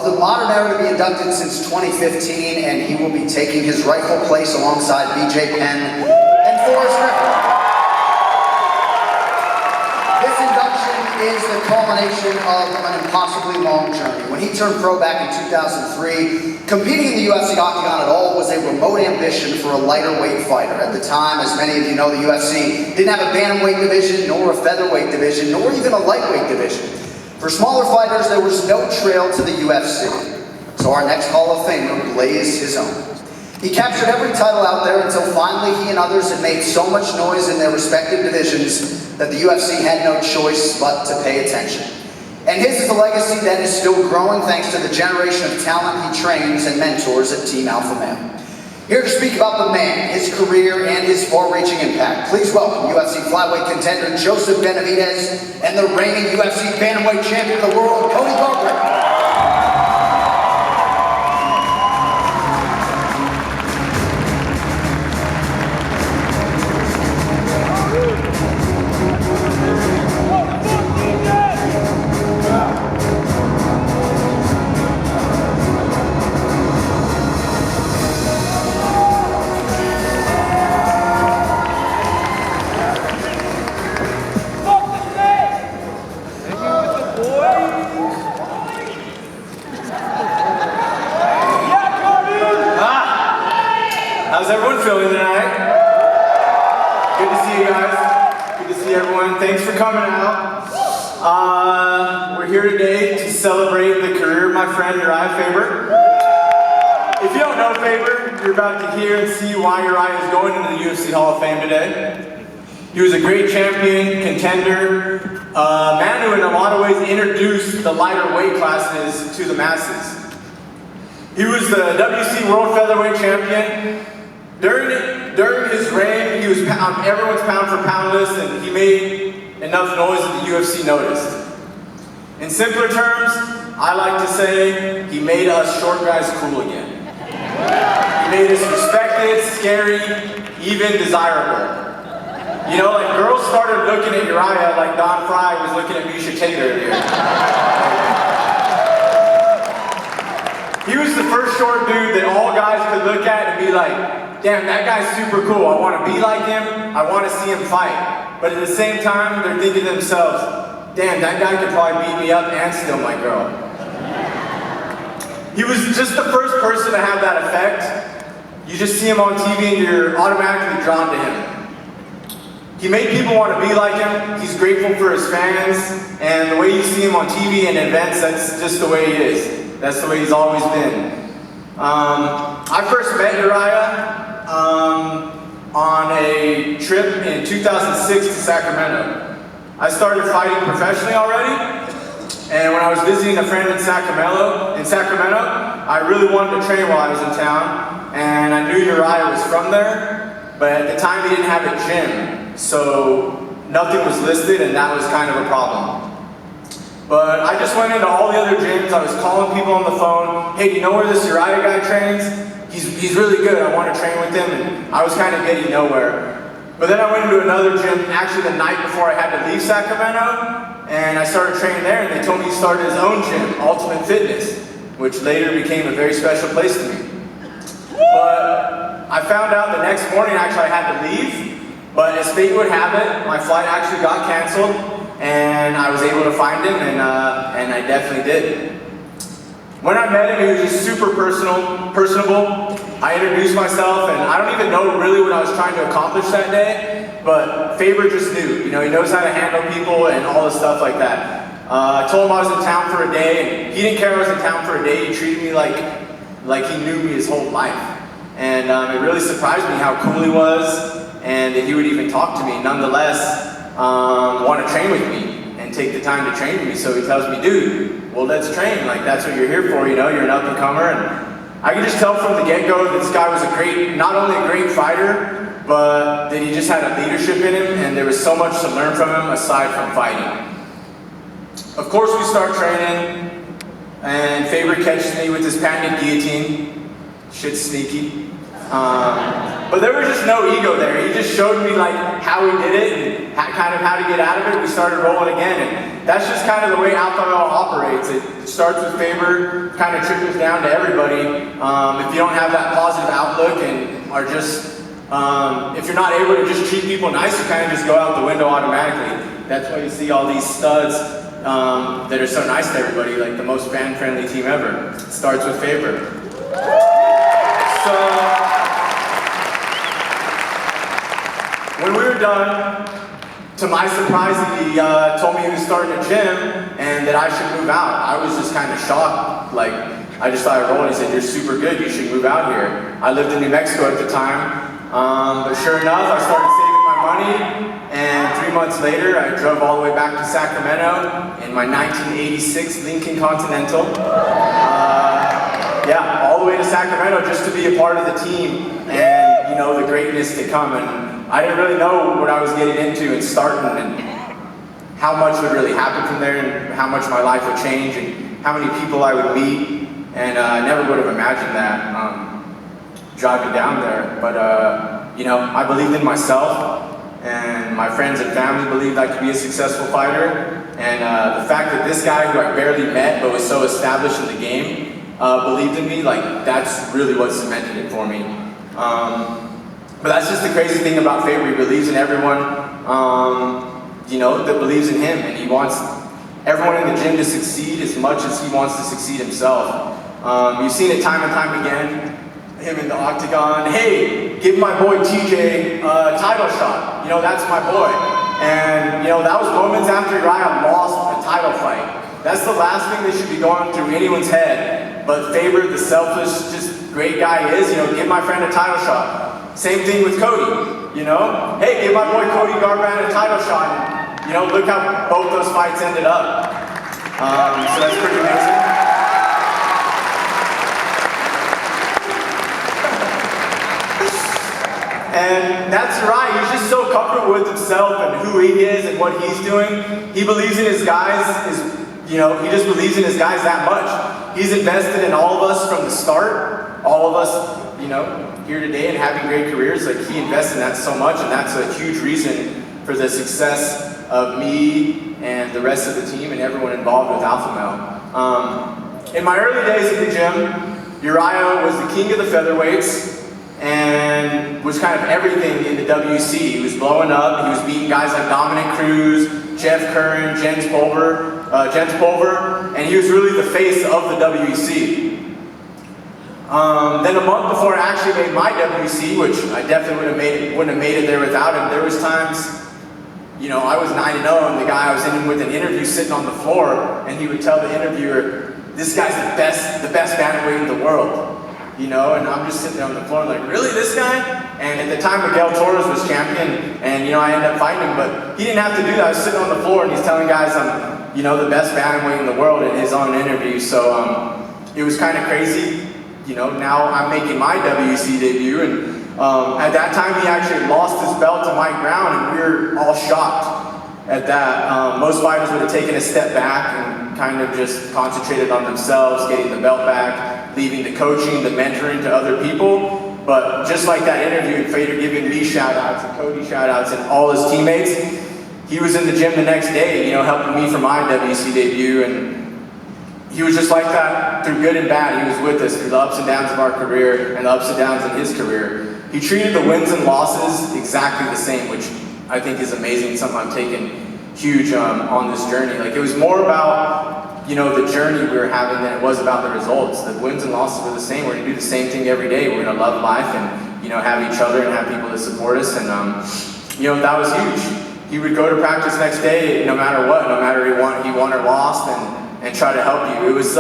of the modern era to be inducted since 2015, and he will be taking his rightful place alongside BJ Penn and Forrest Griffin. This induction is the culmination of an impossibly long journey. When he turned pro back in 2003, competing in the UFC octagon at all was a remote ambition for a lighter weight fighter. At the time, as many of you know, the UFC didn't have a bantamweight division, nor a featherweight division, nor even a lightweight division. For smaller fighters, there was no trail to the UFC. So our next Hall of Famer blazed his own. He captured every title out there until finally he and others had made so much noise in their respective divisions that the UFC had no choice but to pay attention. And his is a legacy that is still growing thanks to the generation of talent he trains and mentors at Team Alpha Male. Here to speak about the man, his career, and his far-reaching impact, please welcome UFC flyweight contender Joseph Benavidez and the reigning UFC bantamweight champion of the world, Cody Garbrandt. How's everyone feeling tonight? Good to see you guys. Good to see everyone. Thanks for coming out. We're here today to celebrate the career of my friend Urijah Faber. If you don't know Faber, you're about to hear and see why Urijah is going into the UFC Hall of Fame today. He was a great champion, contender, a man who in a lot of ways introduced the lighter weight classes to the masses. He was the WC World Featherweight Champion. During his reign, he was everyone's pound for pound list, and he made enough noise that the UFC noticed. In simpler terms, I like to say he made us short guys cool again. He made us respected, scary, even desirable. You know, like girls started looking at Urijah like Don Fry was looking at Misha Tate earlier. He was the first short dude that all guys could look at and be like, damn, that guy's super cool. I want to be like him. I want to see him fight. But at the same time, they're thinking to themselves, damn, that guy could probably beat me up and steal my girl. He was just the first person to have that effect. You just see him on TV and you're automatically drawn to him. He made people want to be like him. He's grateful for his fans. And the way you see him on TV and events, that's just the way he is. That's the way he's always been. I first met Urijah on a trip in 2006 to Sacramento. I started fighting professionally already, and when I was visiting a friend in Sacramento, I really wanted to train while I was in town, and I knew Urijah was from there, but at the time he didn't have a gym, so nothing was listed, and that was kind of a problem. But I just went into all the other gyms. I was calling people on the phone. Hey, do you know where this Urijah guy trains? He's really good. I want to train with him. And I was kind of getting nowhere. But then I went into another gym actually the night before I had to leave Sacramento. And I started training there. And they told me he started his own gym, Ultimate Fitness, which later became a very special place to me. But I found out the next morning actually I had to leave. But as fate would have it, my flight actually got canceled. And I was able to find him, and I definitely did. When I met him, he was just super personable. I introduced myself, and I don't even know really what I was trying to accomplish that day, but Faber just knew. You know, he knows how to handle people and all the stuff like that. I told him I was in town for a day, and he didn't care I was in town for a day. He treated me like he knew me his whole life. And it really surprised me how cool he was, and that he would even talk to me. Nonetheless, want to train with me and take the time to train with me. So he tells me, dude, well, let's train. Like, that's what you're here for, you know, you're an up-and-comer. And I could just tell from the get-go that this guy was not only a great fighter, but that he just had a leadership in him, and there was so much to learn from him aside from fighting. Of course, we start training, and Faber catches me with his patented guillotine. Shit's sneaky. But there was just no ego there. He just showed me like how he did it and kind of how to get out of it. We started rolling again, and that's just kind of the way Alpha Male operates. It starts with Faber, kind of trickles down to everybody. If you don't have that positive outlook and are just, if you're not able to just treat people nice, you kind of just go out the window automatically. That's why you see all these studs that are so nice to everybody, like the most fan-friendly team ever. It starts with Faber. So, when we were done, to my surprise, he told me he was starting a gym and that I should move out. I was just kind of shocked. Like, I just thought I'd roll, and he said, "You're super good, you should move out here." I lived in New Mexico at the time, but sure enough, I started saving my money, and 3 months later, I drove all the way back to Sacramento in my 1986 Lincoln Continental. Yeah, all the way to Sacramento just to be a part of the team and, you know, the greatness to come. And I didn't really know what I was getting into and starting and how much would really happen from there and how much my life would change and how many people I would meet. And I never would have imagined that driving down there. But, you know, I believed in myself, and my friends and family believed I could be a successful fighter. And the fact that this guy who I barely met but was so established in the game believed in me, like, that's really what cemented it for me. But that's just the crazy thing about Faber. He believes in everyone, you know, that believes in him, and he wants everyone in the gym to succeed as much as he wants to succeed himself. You've seen it time and time again, him in the octagon. "Hey, give my boy TJ a title shot. You know, that's my boy." And, you know, that was moments after Urijah lost a title fight. That's the last thing that should be going through anyone's head. But Faber, the selfless, just great guy is, you know, give my friend a title shot. Same thing with Cody, you know? "Hey, give my boy Cody Garbrandt a title shot." And, you know, look how both those fights ended up. So that's pretty amazing. And that's right, he's just so comfortable with himself and who he is and what he's doing. He believes in his guys, you know, he just believes in his guys that much. He's invested in all of us from the start, all of us, you know, here today and having great careers. Like, he invests in that so much, and that's a huge reason for the success of me and the rest of the team and everyone involved with Alpha Male. In my early days at the gym, Urijah was the king of the featherweights and was kind of everything in the WC. He was blowing up. He was beating guys like Dominic Cruz, Jeff Curran, Jens Pulver, and he was really the face of the WC. Then a month before I actually made my WC, which I definitely wouldn't have made it there without him, there was times, you know, I was 9-0, and the guy I was in with an interview sitting on the floor, and he would tell the interviewer, "This guy's the best bantamweight in the world." You know, and I'm just sitting there on the floor like, "Really, this guy?" And at the time, Miguel Torres was champion, and, you know, I ended up fighting him, but he didn't have to do that. I was sitting on the floor, and he's telling guys I'm, you know, the best bantamweight in the world in his own interview. So it was kind of crazy. You know, now I'm making my WC debut, and at that time, he actually lost his belt to Mike Brown, and we were all shocked at that. Most fighters would have taken a step back and kind of just concentrated on themselves, getting the belt back, leaving the coaching, the mentoring to other people. But just like that interview, Fader giving me shout-outs and Cody shout-outs and all his teammates, he was in the gym the next day, you know, helping me for my WC debut, and he was just like that through good and bad. He was with us through the ups and downs of our career and the ups and downs in his career. He treated the wins and losses exactly the same, which I think is amazing, something I've taken huge on this journey. Like, it was more about, you know, the journey we were having than it was about the results. The wins and losses were the same. We're gonna do the same thing every day. We're gonna love life and, you know, have each other and have people that support us. And, you know, that was huge. He would go to practice next day, no matter what, no matter he won or lost, and try to help you. It was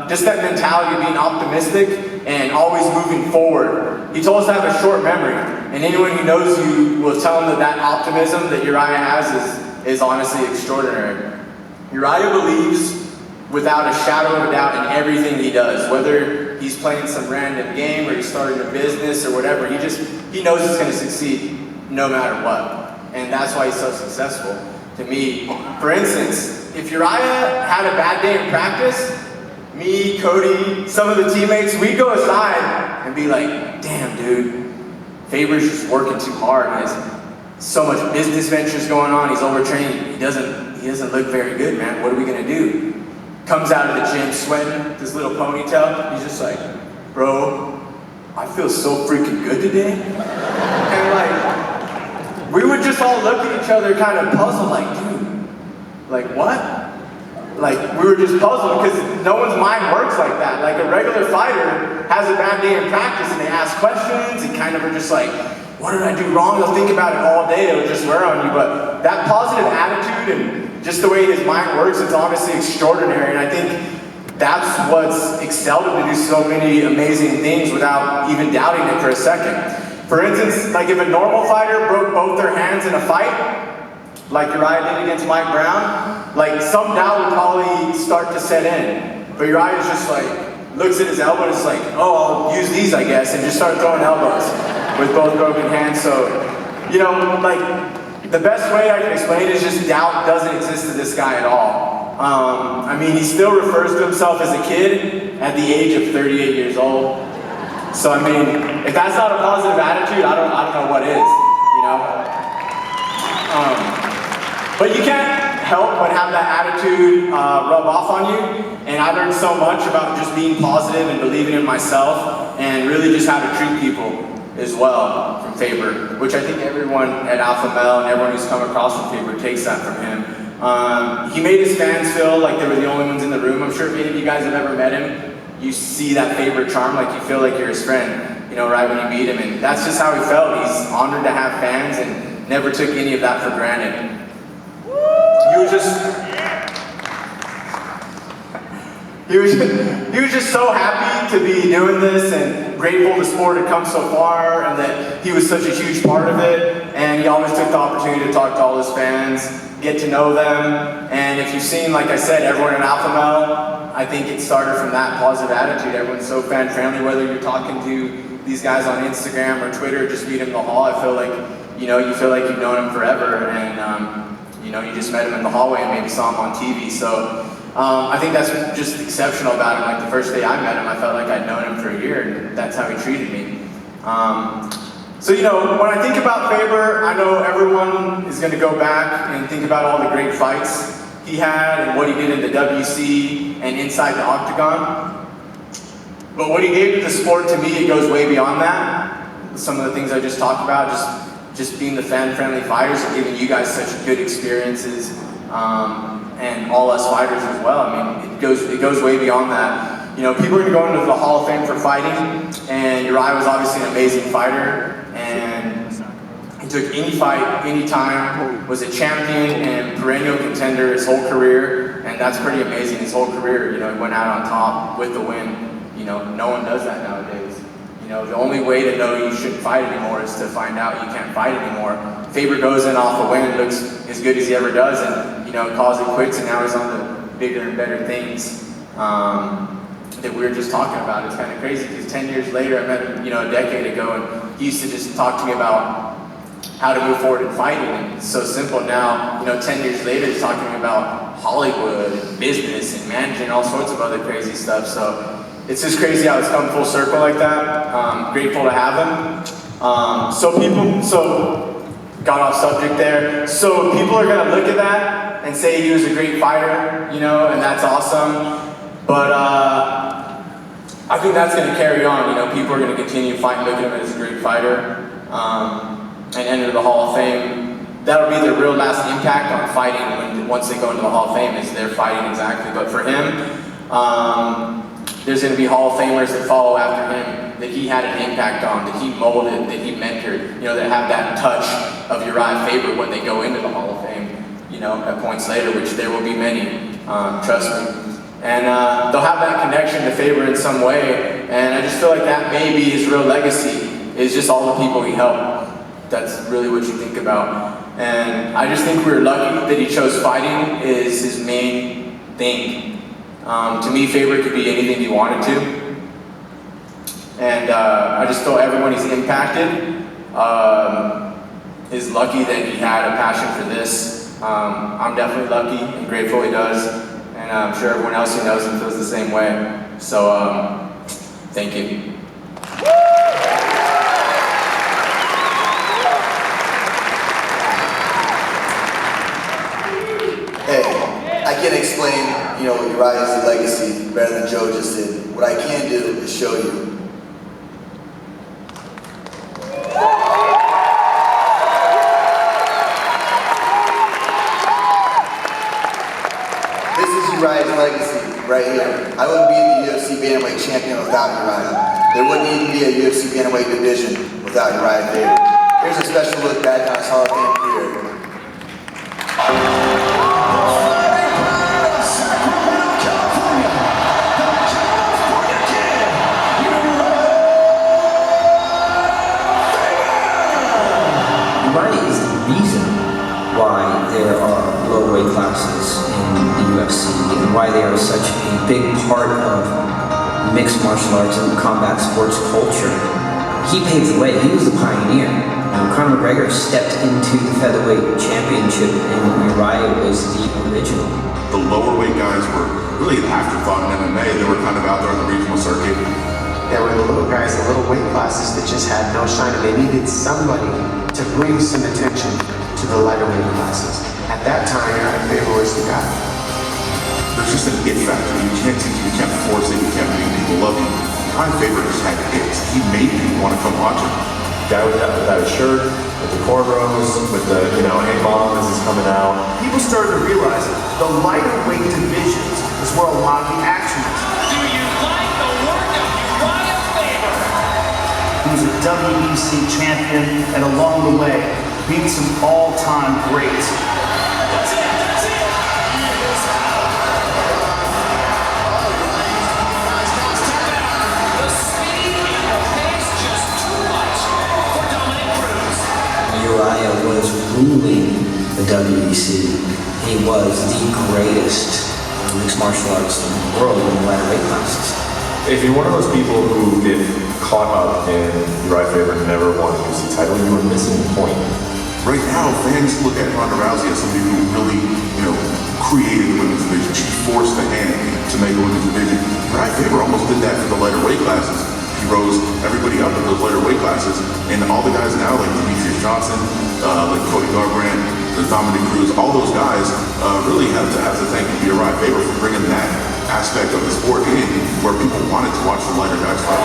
just that mentality of being optimistic and always moving forward. He told us to have a short memory, and anyone who knows you will tell him that that optimism that Urijah has is honestly extraordinary. Urijah believes without a shadow of a doubt in everything he does, whether he's playing some random game or he's starting a business or whatever. He knows he's going to succeed no matter what, and that's why he's so successful. To me, for instance, if Urijah had a bad day in practice, me, Cody, some of the teammates, we'd go aside and be like, "Damn, dude, Faber's just working too hard. He has so much business ventures going on. He's overtrained. He doesn't look very good, man. What are we gonna do? Comes out of the gym sweating, this little ponytail. He's just like, bro, I feel so freaking good today. And like, we would just all look at each other kind of puzzled, like, dude, like what? Like, we were just puzzled because no one's mind works like that. Like, a regular fighter has a bad day in practice and they ask questions and kind of are just like, what did I do wrong? They'll think about it all day. It'll just wear on you. But that positive attitude and just the way his mind works, it's honestly extraordinary. And I think that's what's excelled him to do so many amazing things without even doubting it for a second. For instance, like if a normal fighter broke both their hands in a fight, like Urijah did against Mike Brown, like some doubt would probably start to set in. But Urijah is just like, looks at his elbow and is like, oh, I'll use these, I guess, and just start throwing elbows with both broken hands. So, you know, like, the best way I can explain it is just doubt doesn't exist to this guy at all. I mean, he still refers to himself as a kid at the age of 38 years old. So, I mean, if that's not a positive attitude, I don't know what is, you know? But you can't help but have that attitude rub off on you. And I learned so much about just being positive and believing in myself and really just how to treat people as well from Faber, which I think everyone at Alpha Male and everyone who's come across from Faber takes that from him. He made his fans feel like they were the only ones in the room. I'm sure if any of you guys have ever met him, you see that Faber charm, like you feel like you're his friend, you know, right when you meet him. And that's just how he felt. He's honored to have fans and never took any of that for granted. He was just so happy to be doing this and grateful the sport had come so far and that he was such a huge part of it. And he always took the opportunity to talk to all his fans, get to know them. And if you've seen, like I said, everyone in Alpha Male, I think it started from that positive attitude. Everyone's so fan friendly, whether you're talking to these guys on Instagram or Twitter, just meet him in the hall. I feel like, you know, you feel like you've known him forever. And, you know, you just met him in the hallway and maybe saw him on TV. So I think that's just exceptional about him. Like the first day I met him, I felt like I'd known him for a year, and that's how he treated me. So, you know, when I think about Faber, I know everyone is going to go back and think about all the great fights he had and what he did in the WC and inside the octagon. But what he gave to the sport, to me, it goes way beyond that. Some of the things I just talked about, just being the fan-friendly fighters and giving you guys such good experiences, and all us fighters as well. I mean, it goes way beyond that. You know, people are going to go into the Hall of Fame for fighting, and Urijah was obviously an amazing fighter, and he took any fight, any time, was a champion and perennial contender his whole career, and that's pretty amazing. His whole career, you know, he went out on top with the win. You know, no one does that nowadays. You know, the only way to know you shouldn't fight anymore is to find out you can't fight anymore. Faber goes in off a win, looks as good as he ever does, and, you know, calls it quits, and now he's on the bigger and better things that we were just talking about. It's kind of crazy, because 10 years later, I met him, you know, a decade ago, and he used to just talk to me about how to move forward in fighting, and it's so simple now. You know, 10 years later, he's talking to me about Hollywood, and business, and managing all sorts of other crazy stuff, so it's just crazy how it's come full circle like that. Grateful to have him. So got off subject there. So people are gonna look at that and say he was a great fighter, you know, and that's awesome. But I think that's gonna carry on. You know, people are gonna continue fighting, looking at him as a great fighter, and enter the Hall of Fame. That'll be their real last impact on fighting once they go into the Hall of Fame, is they're fighting exactly. But for him, there's going to be Hall of Famers that follow after him that he had an impact on, that he molded, that he mentored, you know, that have that touch of Urijah Faber when they go into the Hall of Fame, you know, at points later, which there will be many, trust me. And they'll have that connection to Faber in some way, and I just feel like that may be his real legacy, is just all the people he helped. That's really what you think about. And I just think we're lucky that he chose fighting is his main thing. To me, Faber could be anything he wanted to. And I just feel everyone he's impacted is lucky that he had a passion for this. I'm definitely lucky and grateful he does. And I'm sure everyone else who knows him feels the same way. So, thank you. you know, Uriah's legacy better than Joe just did. What I can do is show you. This is Uriah's legacy right here. I wouldn't be the UFC Bantamweight champion without Urijah. There wouldn't even be a UFC Bantamweight division without Urijah Faber. Here's a special look back on his Hall of Fame career. Uriah is the reason why there are low weight classes in the UFC and why they are such a big part of mixed martial arts and combat sports culture. He paved the way. He was the pioneer. Conor McGregor stepped into the featherweight championship and Uriah was the original. The lower weight guys were really an afterthought in MMA. They were kind of out there on the regional circuit. There were the little guys, the little weight classes that just had no shine, and they needed somebody to bring some attention to the lighter weight classes. At that time, Uriah Faber was the guy. There's just an it factor. You can't teach it, you can't force it, you can't make people love you. Uriah Faber just had hits. He made people want to come watch him. Guy without a shirt, with the cornrows, with the, you know, hey mom, this is coming out. People started to realize the lighter weight divisions is where a lot of the action is. Do you like the work of Urijah Faber? He was a WEC champion, and along the way, beat some all-time greats. That's it, that's it. Here's how. The speed and the pace just too much for Dominic Cruz. Urijah was ruling the WEC. He was the greatest mixed martial arts in the world in the lighter weight classes. If you're one of those people who get caught up in Urijah Faber never won a UFC title, you were missing the point. Right now, fans look at Ronda Rousey as somebody who really, you know, created the women's division. She forced the hand to make a women's division. Urijah Faber almost did that for the lighter weight classes. He rose everybody up in those lighter weight classes, and all the guys now, like Demetrius Johnson, like Cody Garbrandt, Dominic Cruz, all those guys really have to thank Urijah Faber for bringing that aspect of the sport in, where people wanted to watch the lighter guys fight.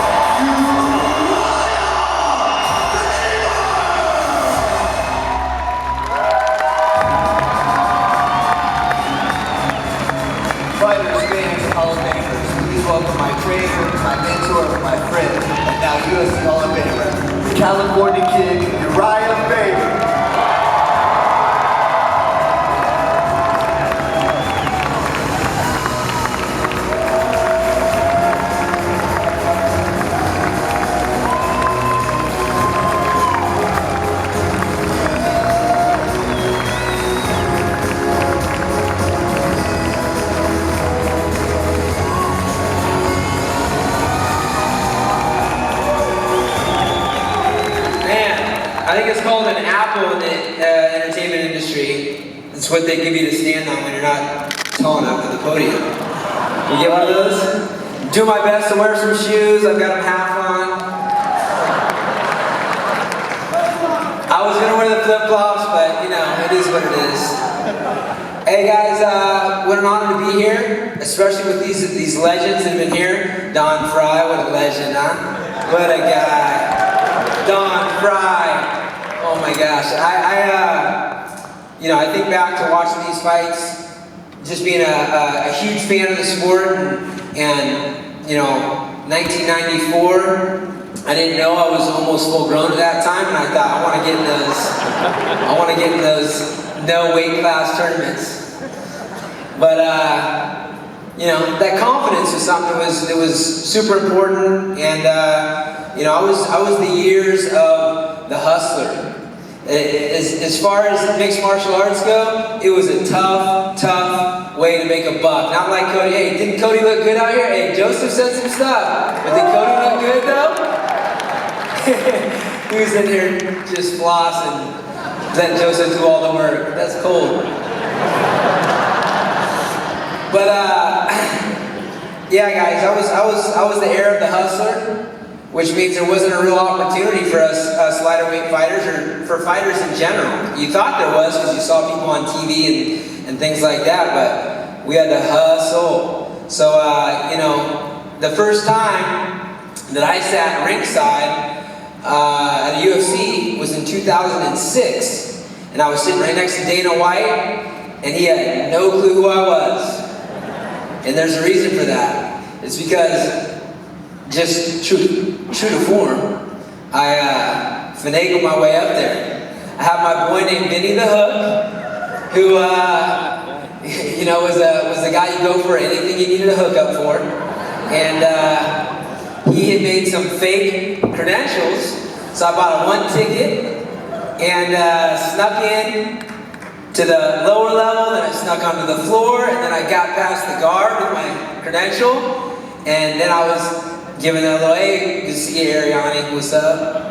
Fighters, fans, Hall of Famers, please welcome my trainer, my mentor, my friend, and now UFC Hall of Famer, the California Kid, Urijah Faber. I think it's called an apple in the entertainment industry. It's what they give you to stand on when you're not tall enough for the podium. You get one of those? Do my best to wear some shoes. I've got them half on. I was gonna wear the flip-flops, but you know, it is what it is. Hey guys, what an honor to be here, especially with these legends that have been here. Don Fry, what a legend, huh? What a guy. Don Fry. Oh my gosh, I think back to watching these fights, just being a huge fan of the sport, and you know, 1994, I didn't know I was almost full grown at that time, and I thought I want to get in those no weight class tournaments. But you know, that confidence was something that was super important, and you know, I was the years of the hustler. As far as mixed martial arts go, it was a tough way to make a buck. Not like Cody. Hey, didn't Cody look good out here? Hey, Joseph said some stuff, but did Cody look good though? He was in here just flossing, let Joseph do all the work. That's cold. But yeah, guys, I was the heir of the hustler, which means there wasn't a real opportunity for us lighter weight fighters, or for fighters in general. You thought there was because you saw people on TV and things like that, but we had to hustle. So, you know, the first time that I sat ringside at the UFC was in 2006. And I was sitting right next to Dana White, and he had no clue who I was. And there's a reason for that. It's because, just true to form, I finagled my way up there. I have my boy named Vinny the Hook, who you know, was the guy you go for anything you needed a hookup for. And he had made some fake credentials, so I bought a 1 ticket and snuck in to the lower level, then I snuck onto the floor, and then I got past the guard with my credential, and then I was giving a little, hey, good to see you, Ariane, what's up?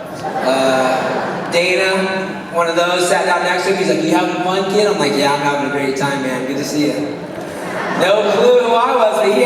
Dana, one of those, sat down next to him, he's like, you having fun, kid? I'm like, yeah, I'm having a great time, man, good to see you. No clue who I was, but he